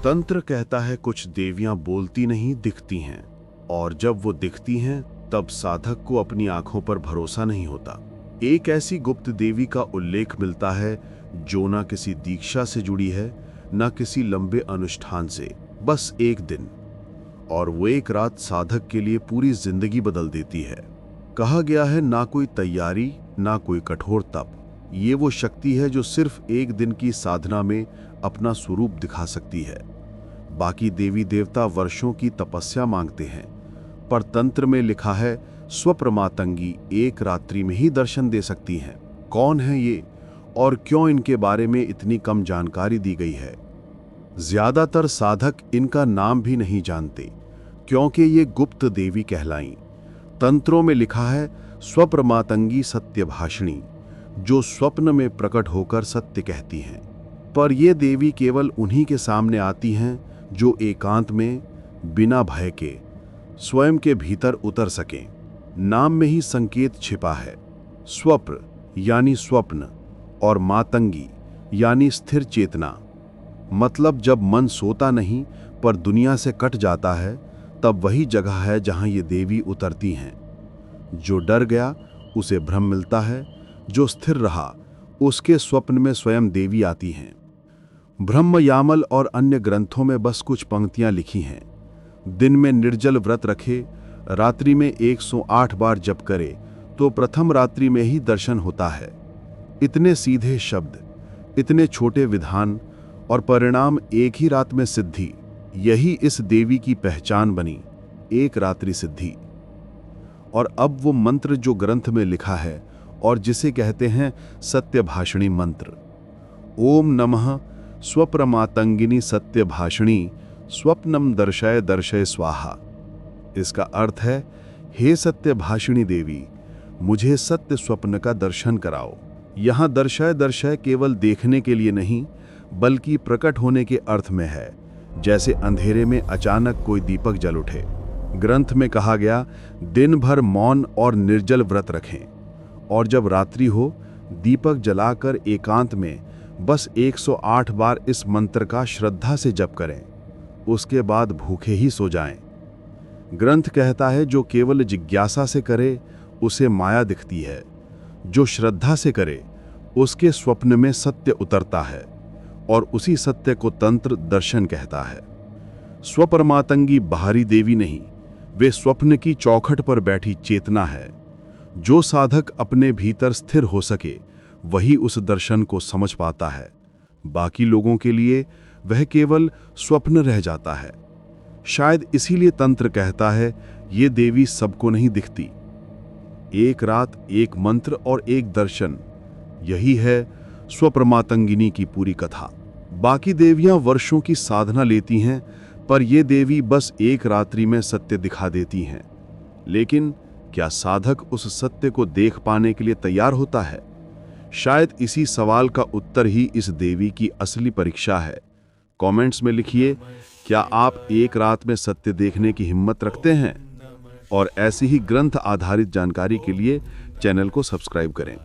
तंत्र कहता है कुछ देवियां बोलती नहीं दिखती हैं, और जब वो दिखती हैं तब साधक को अपनी आंखों पर भरोसा नहीं होता। एक ऐसी गुप्त देवी का उल्लेख मिलता है जो न किसी दीक्षा से जुड़ी है, न किसी लंबे अनुष्ठान से, बस एक दिन, और वो एक रात साधक के लिए पूरी जिंदगी बदल देती है। कहा गया है ना कोई तैयारी, ना कोई कठोर तप, ये वो शक्ति है जो सिर्फ एक दिन की साधना में अपना स्वरूप दिखा सकती है। बाकी देवी देवता वर्षों की तपस्या मांगते हैं, पर तंत्र में लिखा है स्वप्रमातंगी एक रात्रि में ही दर्शन दे सकती हैं। कौन है ये और क्यों इनके बारे में इतनी कम जानकारी दी गई है? ज्यादातर साधक इनका नाम भी नहीं जानते, क्योंकि ये गुप्त देवी कहलाईं। तंत्रों में लिखा है स्वप्रमातंगी सत्यभाषिणी, जो स्वप्न में प्रकट होकर सत्य कहती हैं। पर ये देवी केवल उन्हीं के सामने आती हैं जो एकांत में बिना भय के स्वयं के भीतर उतर सकें। नाम में ही संकेत छिपा है। स्वप्र यानी स्वप्न और मातंगी यानी स्थिर चेतना। मतलब जब मन सोता नहीं पर दुनिया से कट जाता है, तब वही जगह है जहां ये देवी उतरती हैं। जो डर गया उसे भ्रम मिलता है, जो स्थिर रहा उसके स्वप्न में स्वयं देवी आती हैं। ब्रह्मयामल और अन्य ग्रंथों में बस कुछ पंक्तियां लिखी हैं। दिन में निर्जल व्रत रखे, रात्रि में 108 बार जप करे तो प्रथम रात्रि में ही दर्शन होता है। इतने सीधे शब्द, इतने छोटे विधान और परिणाम एक ही रात में सिद्धि, यही इस देवी की पहचान बनी, एक रात्रि सिद्धि। और अब वो मंत्र जो ग्रंथ में लिखा है और जिसे कहते हैं सत्यभाषिणी मंत्र, ओम नमः स्वप्रमातंगिनी सत्यभाषिणी स्वप्नम दर्शय दर्शय स्वाहा। इसका अर्थ है, हे सत्यभाषिणी देवी, मुझे सत्य स्वप्न का दर्शन कराओ। यहां दर्शय दर्शय केवल देखने के लिए नहीं, बल्कि प्रकट होने के अर्थ में है, जैसे अंधेरे में अचानक कोई दीपक जल उठे। ग्रंथ में कहा गया, दिन भर मौन और निर्जल व्रत रखें, और जब रात्रि हो दीपक जलाकर एकांत में बस 108 बार इस मंत्र का श्रद्धा से जप करें, उसके बाद भूखे ही सो जाएं। ग्रंथ कहता है जो केवल जिज्ञासा से करे उसे माया दिखती है, जो श्रद्धा से करे उसके स्वप्न में सत्य उतरता है, और उसी सत्य को तंत्र दर्शन कहता है। स्वप्रमातंगी बाहरी देवी नहीं, वे स्वप्न की चौखट पर बैठी चेतना है। जो साधक अपने भीतर स्थिर हो सके वही उस दर्शन को समझ पाता है। बाकी लोगों के लिए वह केवल स्वप्न रह जाता है। शायद इसीलिए तंत्र कहता है ये देवी सबको नहीं दिखती। एक रात, एक मंत्र और एक दर्शन, यही है स्वप्रमातंगिनी की पूरी कथा। बाकी देवियां वर्षों की साधना लेती हैं, पर ये देवी बस एक रात्रि में सत्य दिखा देती हैं। लेकिन क्या साधक उस सत्य को देख पाने के लिए तैयार होता है? शायद इसी सवाल का उत्तर ही इस देवी की असली परीक्षा है। कमेंट्स में लिखिए, क्या आप एक रात में सत्य देखने की हिम्मत रखते हैं? और ऐसी ही ग्रंथ आधारित जानकारी के लिए चैनल को सब्सक्राइब करें।